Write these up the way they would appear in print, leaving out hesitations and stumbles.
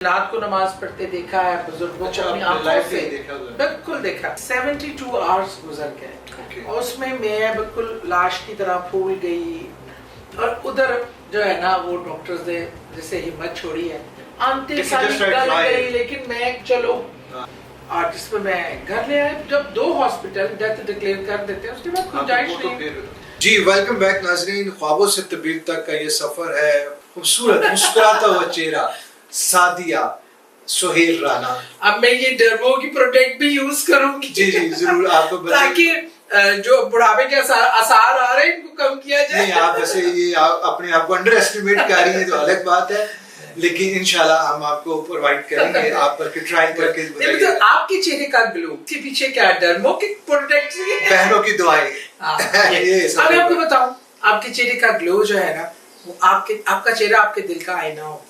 رات کو نماز پڑھتے دیکھا ہے بزرگوں کو اپنی آنکھوں سے بالکل دیکھا 72 آورز گزر گئے اور اس میں بالکل لاش کی طرح پھول گئی اور ادھر جو ہے نا وہ ڈاکٹرز نے جیسے ہمت چھوڑی ہے آنتے ساری گل گئی لیکن میں چلو اور جس میں میں گھر لے آئے جب 2 ہاسپٹل ڈیتھ ڈکلیئر کر دیتے ہیں اس کے بعد گنجائش نہیں. جی ویلکم بیک ناظرین. خوابوں سے تعبیر تک کا یہ سفر ہے. خوبصورت مسکراتا ہوا چہرہ سعدیہ سہیل رانا. اب میں یہ ڈرمو کی پروڈکٹ بھی یوز کروں گی. جی جی ضرور آپ کو تاکہ جو بڑھاپے کے آثار آ رہے ہیں ان کو کم کیا جائے. نہیں آپ ویسے یہ اپنے آپ کو انڈر ایسٹیمیٹ کر رہی ہیں تو الگ بات ہے لیکن انشاءاللہ ہم آپ کو پرووائڈ کریں گے. آپ پر کے ٹرائی کر کے بتائیے آپ کے چہرے کا گلو کے پیچھے کیا ڈرمو کی پروڈکٹ ہے بہنوں کی دعائیں. اب میں آپ کو بتاؤں آپ کے چہرے کا گلو جو ہے نا وہ آپ کا چہرہ آپ کے دل کا آئینہ ہوتا ہے.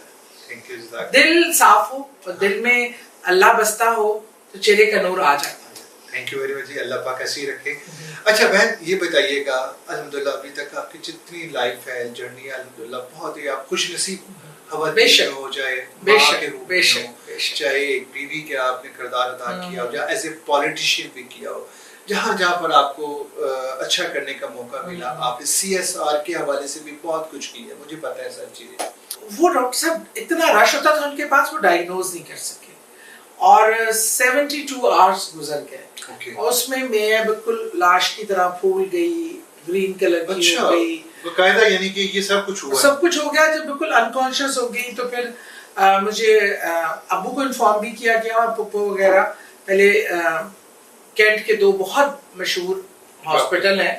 دل صاف ہو اور دل میں اللہ بستا ہو تو چہرے کا نور آ جاتا ہے. تھینک یو ویری مچ جی. اللہ پاک ایسے ہی رکھے. اچھا بہن یہ بتائیے گا الحمدللہ ابھی تک آپ کی جتنی لائف ہے جرنی ہے الحمدللہ بہت ہی آپ خوش نصیب خواتین ہو چاہے ماں کے روپ میں ہو چاہے ایک بیوی کا آپ نے کردار ادا کیا ہو یا ایز اے پولیٹیشین بھی کیا ہو جہاں جہاں پر آپ کو اچھا کرنے کا موقع ملا آپ نے CSR کے حوالے سے بھی بہت کچھ کیا ہے مجھے پتا ہے سب چیزیں. وہ ڈاکٹر صاحب اتنا رش ہوتا تھا ان کے پاس وہ ڈائگنوز نہیں کر سکے اور 72 آورز گزر گئے اور اس میں بالکل لاش کی طرح پھول گئی گرین کلر کی ہو گئی باقاعدہ یعنی کہ یہ سب کچھ ہوا سب کچھ ہو گیا. جب بالکل انکانشیس ہو گئی تو پھر مجھے ابو کو انفارم بھی کیا گیا اور پپو وغیرہ پہلے کینٹ کے 2 بہت مشہور ہاسپٹل ہیں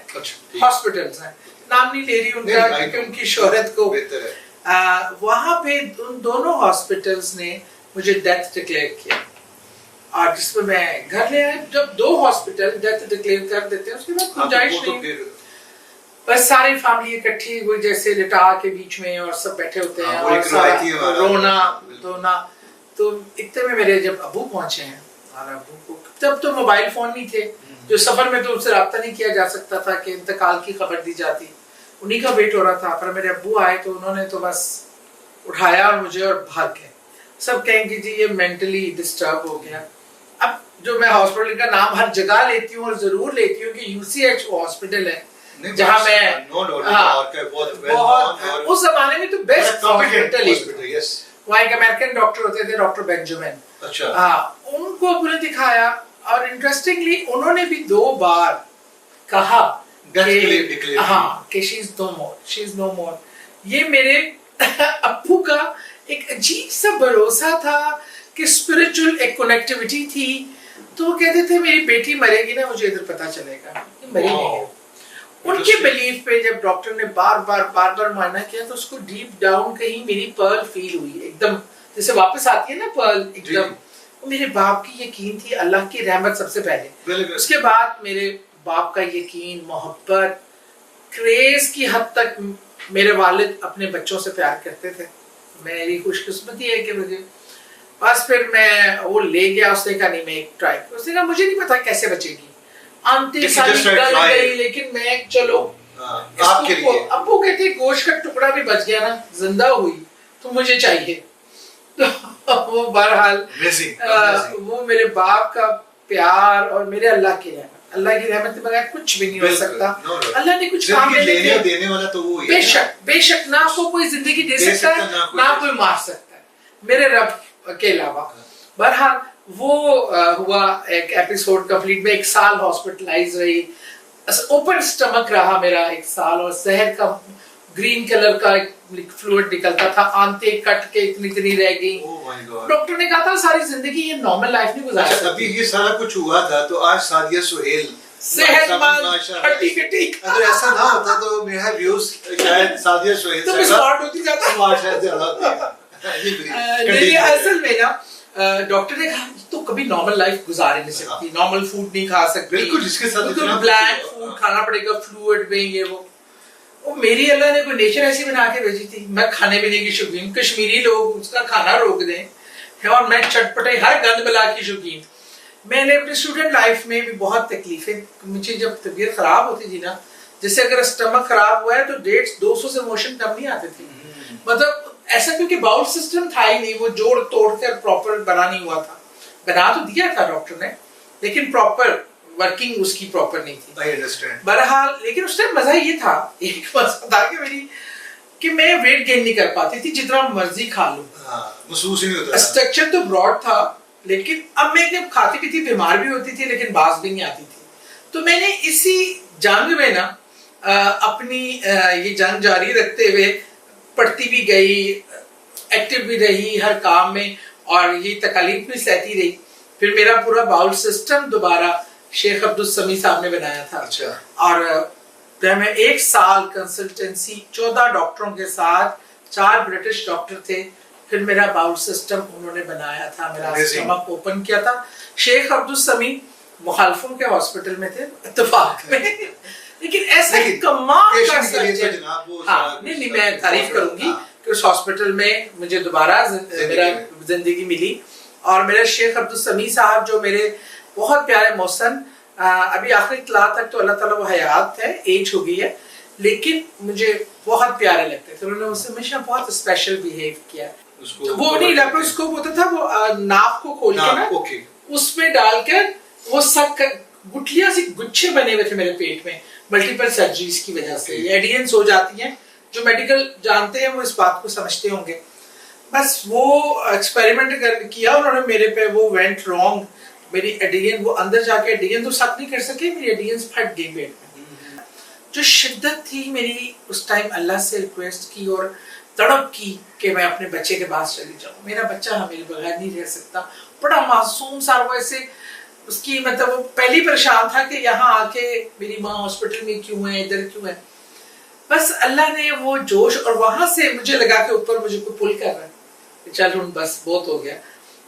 ہاسپٹلز ہیں نام نہیں لے رہی ان کا کیونکہ ان کی شہرت کو وہاں پہ ان دونوں ہاسپٹلز نے مجھے ڈیتھ ڈکلیئر کیا اور جس میں میں گھر لے آئے جب 2 ہاسپٹل ڈیتھ ڈکلیئر کر دیتے ہیں اس کے بعد گنجائش نہیں. بس ساری فیملی اکٹھی ہوئی جیسے لٹا کے بیچ میں اور سب بیٹھے ہوتے ہیں اور رونا دھونا. تو اتنے میں میرے جب ابو پہنچے ہیں اور ابو کو تب تو موبائل فون نہیں تھے جو سفر میں تو ان سے رابطہ نہیں کیا جا سکتا تھا کہ انتقال کی خبر دی جاتی انہی کا ویٹ ہو رہا تھا. پر میرے ابو آئے تو انہوں نے تو بس اٹھایا مجھے اور بھاگ گئے. سب کہیں گے جی یہ مینٹلی ڈسٹرب ہو گیا. اب جو میں ہاسپٹل کا نام ہر جگہ لیتی ہوں اور ضرور لیتی ہوں کہ UCH ہاسپٹل ہے جہاں میں بہت اس زمانے میں تو بیسٹ ہاسپٹل ہی وہاں ایک امریکن ڈاکٹر ہوتے تھے ڈاکٹر بینجامن ان کو انہوں نے دکھایا اور انٹرسٹنگلی انہوں نے بھی 2 بار کہا کہ شی از نو مور. یہ میرے ابو کا ایک عجیب سا بھروسہ تھا کہ اسپرچل ایک کنیکٹیوٹی تھی. تو وہ کہتے تھے میری بیٹی مرے گی نا مجھے ادھر پتا چلے گا مری نہیں ہے. ان کے بلیف پہ جب ڈاکٹر نے بار بار ماننا کیا تو اس کو ڈیپ ڈاؤن کہیں میری پرل فیل ہوئی ایک دم جیسے واپس آتی ہے نا پرل ایک دم. میرے باپ کی یقین تھی اللہ کی رحمت سب سے پہلے اس کے بعد میرے باپ کا یقین محبت کریز کی حد تک میرے والد اپنے بچوں سے پیار کرتے تھے. میری خوش قسمتی ہے کہ مجھے بس پھر میں وہ لے گیا. اس نے کہا نہیں میں ایک ٹرائی اس نے کہا مجھے نہیں پتا کیسے بچے گی آنتے ساری گل گئی لیکن میں چلو ابو کہتے گوشت کا ٹکڑا بھی بچ گیا نا زندہ ہوئی تو مجھے چاہیے. وہ بہرحال وہ میرے باپ کا پیار اور میرے اللہ کی رحمت کے بغیر کچھ بھی نہیں ہو سکتا. اللہ نے کچھ کام دینے والا تو وہ بے شک نہ آپ کو کوئی زندگی دے سکتا ہے نہ کوئی مار سکتا ہے میرے رب کے علاوہ. بہرحال وہ ہوا ایک ایپیسوڈ کمپلیٹ میں 1 سال ہاسپٹلائز رہی. اوپن سٹمک رہا میرا 1 سال اور زہر کا گرین کلر کا فلوئڈ نکلتا تھا. آنتے کٹ کے اتنی رہ گئی. ڈاکٹر نے کہا تھا ساری زندگی یہ نارمل لائف نہیں گزار سکتی. ابھی یہ سارا کچھ ہوا تھا تو آج سعدیہ سہیل صحت مند ہٹی کٹی. اگر ایسا نہ ہوتا تو میرا ویوز شاید سعدیہ سہیل تو اسمارٹ ہوتی جاتا. نہیں اصل میں نا ڈاکٹر نے کہا تو کبھی نارمل لائف گزار نہیں سکتی نارمل فوڈ نہیں کھا سکتی بالکل جس کے ساتھ بلینک فوڈ کھانا پڑے گا فلوئڈ میں یہ وہ میری اللہ نے کوئی نیچر ایسی بنا کے بھیجی تھی. میں کھانے پینے کی شوقین کشمیری لوگ اس کا کھانا روک دیں اور میں چٹپٹے ہر گند بلا کی شوقین. میں نے اپنے اسٹوڈنٹ لائف میں بھی بہت تکلیفیں مجھے جب طبیعت خراب ہوتی تھی نا جیسے اگر اسٹمک خراب ہوا ہے تو 150-200 سے موشن کم نہیں آتے تھے. مطلب ऐसा क्योंकि बाउल सिस्टम था ही नहीं, वो जोड़ तोड़ कर प्रॉपर बना नहीं हुआ था, बना तो दिया था डॉक्टर ने लेकिन प्रॉपर वर्किंग उसकी प्रॉपर नहीं थी। I understand. बहरहाल लेकिन उस टाइम मजा ये था, एक मजा था कि मैं वेट गेन नहीं कर पाती थी जितना मर्जी खा लूं, महसूस ही नहीं होता। स्ट्रक्चर तो ब्रॉड था लेकिन अब मैं जब खाती भी थी बीमार भी होती थी लेकिन बास भी नहीं आती थी। तो मैंने इसी जंग में ना अपनी ये जंग जारी रखते हुए पढ़ती भी गई, एक्टिव भी रही हर काम में और ये तकलीफ भी सहती रही। फिर मेरा पूरा बाउल सिस्टम दोबारा शेख अब्दुल समी साहब ने बनाया था। अच्छा। और मैं 1 साल कंसल्टेंसी 14 डॉक्टरों के साथ, 4 ब्रिटिश डॉक्टर थे, फिर मेरा बाउल सिस्टम उन्होंने बनाया था, मेरा स्टमक ओपन किया था। शेख अब्दुल समी मुखालफों के हॉस्पिटल में थे इत्तेफाक में लेकिन ऐसा कमाल का सर्जन, हाँ नहीं मैं तारीफ करूंगी कि उस हॉस्पिटल में मुझे दोबारा मेरा जिंदगी मिली। और मेरे शेख अब्दुल समी साहब जो मेरे बहुत प्यारे मौसन, अभी आखिरी इत्तला तक तो अल्लाह ताला वो हयात है, एज हो गई है, लेकिन मुझे बहुत प्यारे लगते थे। उन्होंने मुझसे हमेशा बहुत स्पेशल बिहेव किया। वो नहीं लेप्रोस्कोप होता था, वो नाक को खोल के ना उसमें डालकर वो सब गुठलियां सी गुच्छे बने हुए थे मेरे पेट में, मल्टीपल सर्जरीज की वजह से एडियंस हो जाती हैं। जो मेडिकल जानते हैं वो इस बात को समझते होंगे। बस वो एक्सपेरिमेंट किया उन्होंने मेरे पे, वो वेंट रॉन्ग। मेरी एडियन वो अंदर जाके एडियन तो सक नहीं कर सके, मेरी एडियंस फट गई पेट में। जो शिद्दत थी मेरी उस टाइम अल्लाह से रिक्वेस्ट की और तड़प की कि मैं अपने बच्चे के पास चली जाऊं, मेरा बच्चा मेरे बगैर नहीं रह सकता। बड़ा मासूम सा वैसे उसकी मतलब वो पहली परेशान था कि यहाँ आके मेरी माँ हॉस्पिटल में क्यों है, इधर क्यों है। बस अल्लाह ने वो जोश, और वहां से मुझे लगा कि ऊपर मुझे कोई पुल कर रहा है, चल बस बहुत हो गया।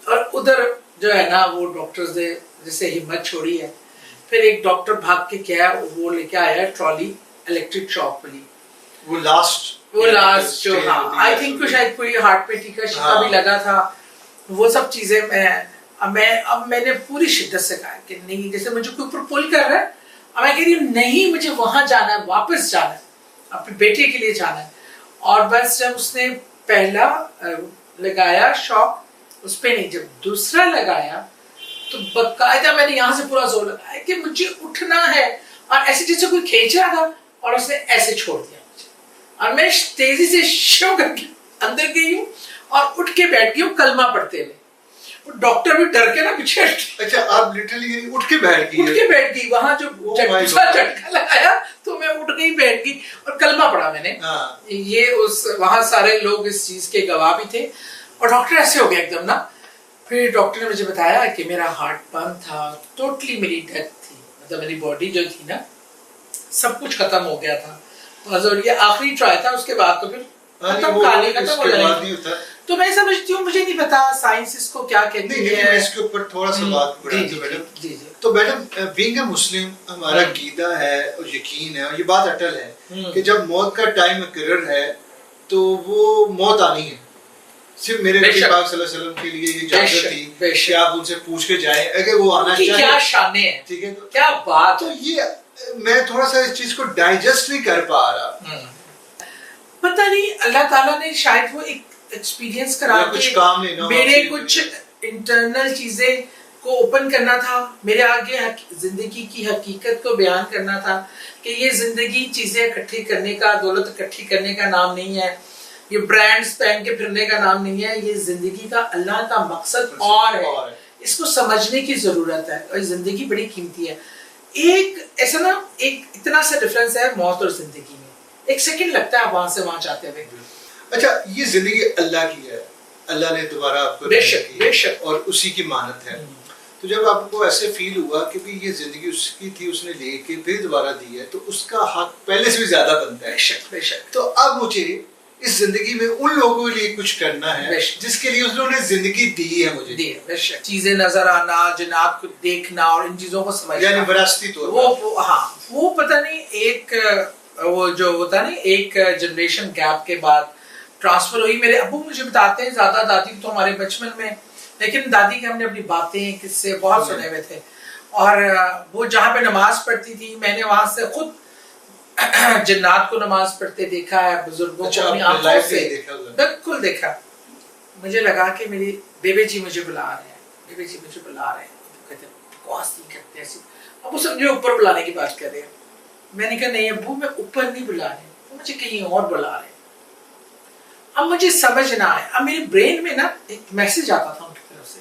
और उधर जो है ना वो डॉक्टर्स ने जैसे हिम्मत छोड़ी है। फिर एक डॉक्टर भाग के क्या वो लेके आया ट्रॉली इलेक्ट्रिक शॉक वाली, वो लास्ट जो हाँ आई थिंक शायद कोई हार्ट पे टीका शीका भी लगा था, वो सब चीजें अब मैंने पूरी शिद्दत से कहा कि नहीं, जैसे मुझे कोई ऊपर पुल कर रहा है, अब मैं कह रही हूँ नहीं मुझे वहां जाना है, वापस जाना है, अपने बेटे के लिए जाना है। और बस जब उसने पहला लगाया शॉक, उस पे नहीं, जब दूसरा लगाया तो बकायदा मैंने यहाँ से पूरा जोर लगाया कि मुझे उठना है, और ऐसे जैसे कोई खींच रहा था और उसने ऐसे छोड़ दिया मुझे, और मैं तेजी से शो करके अंदर गई हूँ और उठ के बैठ गई हूँ कलमा पढ़ते हुए। डॉक्टर भी डर के ना पीछे। अच्छा, आप लिटरली उठ के बैठ गई वहां जो झटका लगाया तो मैं उठ गई, बैठ गई और कलमा पढ़ा मैंने। ये उस वहां सारे लोग इस चीज के गवाह भी थे। और डॉक्टर ऐसे हो गया एकदम ना। फिर डॉक्टर ने मुझे बताया कि मेरा हार्ट बंद था, टोटली मेरी डेथ थी, मतलब मेरी बॉडी जो थी ना सब कुछ खत्म हो गया था। और ये आखिरी ट्राई था, उसके बाद तो फिर खत्म हो जाएगा। तो मैं समझती हूँ, मुझे नहीं पता साइंस इसको क्या कहती है। इसके ऊपर थोड़ा सा बात तो मैडम बीइंग अ मुस्लिम हमारा अकीदा है और यकीन है और ये बात अटल है कि जब मौत का टाइम मुकर्रर है तो वो मौत आनी है। सिर्फ मेरे नबी पाक सल्लल्लाहु अलैहि वसल्लम के लिए ये इजाजत थी कि आप उनसे पूछ के जाएं अगर वो आना चाहे। क्या शान है, ठीक है, तो क्या बात। तो ये मैं थोड़ा सा इस चीज को डाइजेस्ट नहीं कर पा रहा। पता नहीं अल्लाह ताला ने शायद वो एक एक्सपीरियंस करा के मेरे कुछ इंटरनल चीजें को ओपन करना था, मेरे आगे जिंदगी की हकीकत को बयान करना था कि ये जिंदगी चीजें इकट्ठी करने का, दौलत इकट्ठी करने का नाम नहीं है, ये ब्रांड्स पहन के फिरने का नाम नहीं है, ये जिंदगी का अल्लाह का मकसद और है। इसको समझने की जरूरत है और जिंदगी बड़ी कीमती है। एक ऐसा ना एक इतना सा डिफरेंस है मौत और जिंदगी में, एक सेकंड लगता है वहां से वहां जाते हुए। अच्छा, ये जिंदगी अल्लाह की है, अल्लाह ने दोबारा आपको बेशक और उसी की मानत है। तो जब आपको ऐसे फील हुआ कि भी ये जिंदगी उसकी थी, उसने लेके फिर दोबारा दी है, तो उसका हक पहले से भी ज्यादा बनता है। बेशक। तो अब मुझे इस जिंदगी में उन लोगों के लिए कुछ करना है जिसके लिए उन्होंने जिंदगी दी है मुझे। बेशक। चीजें नजर आना, जिन्नात को देखना और इन चीजों को समझना, यानी विरासती तौर वो हाँ वो पता नहीं एक वो जो होता है ना एक जनरेशन गैप के बाद ट्रांसफर हुई। मेरे अब्बू मुझे बताते हैं, ज्यादा दादी तो हमारे बचपन में, लेकिन दादी के हमने अपनी बातें किससे बहुत सुने हुए थे। और वो जहाँ पे नमाज पढ़ती थी मैंने वहां से खुद जन्नात को नमाज पढ़ते देखा है, बुजुर्गों को अपनी आंखों से बिल्कुल देखा। मुझे लगा कि मेरी बेबे जी मुझे बुला रहे हैं, बेबे जी मुझे बुला रहे हैं। कहते बकवास नहीं करते ऐसी, अब वो समझो ऊपर बुलाने की बात कर रहे हैं। मैंने कहा नहीं अब्बू मैं ऊपर नहीं बुला रहे, वो मुझे कहीं और बुला रहे हैं। अब मुझे समझ ना आए, अब मेरे ब्रेन में ना एक मैसेज आता था उनकी तरफ से,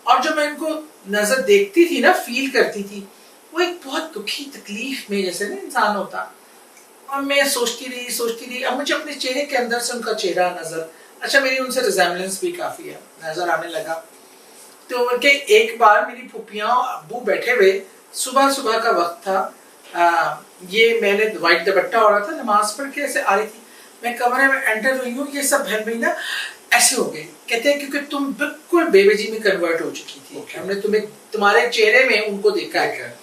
और जब मैं इनको नजर देखती थी ना, फील करती थी, वो एक बहुत दुखी तकलीफ में जैसे ना इंसान होता। और मैं सोचती रही, अब मुझे अपने चेहरे के अंदर से उनका चेहरा नजर, अच्छा मेरी उनसे रिजेम्बलेंस भी काफी है, नजर आने लगा। तो उनके एक बार मेरी फूफियाँ अब्बू बैठे हुए, सुबह का वक्त था, ये मैंने व्हाइट दुपट्टा ओढ़ा था, नमाज पढ़ के ऐसे आ रही थी, मैं कमरे में एंटर हुई हूँ, ये सब बहन भाई ना ऐसे हो गए। कहते हैं क्योंकि तुम बिल्कुल बेबे जी में कन्वर्ट हो चुकी थी, हमने तुम्हें तुम्हारे चेहरे में उनको देखा है।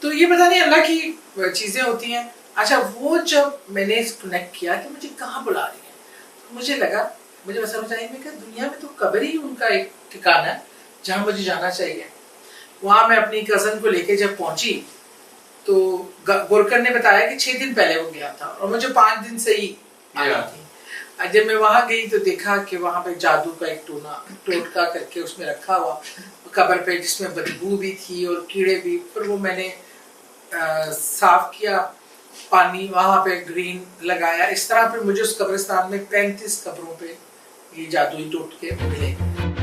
तो ये पता नहीं अल्लाह की चीजें होती हैं। अच्छा वो जब मैंने कनेक्ट किया कि मुझे कहाँ बुला रही है, तो मुझे लगा, मुझे समझ आई, मैं दुनिया में तो कब्र ही उनका एक ठिकाना है जहाँ मुझे जाना चाहिए। वहाँ मैं अपनी कजन को लेके जब पहुंची तो गोरकर ने बताया कि 6 दिन पहले वो गया था और मुझे 5 दिन से ही आया थी। जब मैं वहां गई तो देखा कि वहां पे जादू का एक टोटका करके उसमें रखा हुआ कब्र पे, जिसमें बदबू भी थी और कीड़े भी। फिर वो मैंने साफ किया, पानी वहां पे ग्रीन लगाया, इस तरह पे मुझे उस कब्रिस्तान में 35 कब्रों पे ये जादुई टोटके मिले।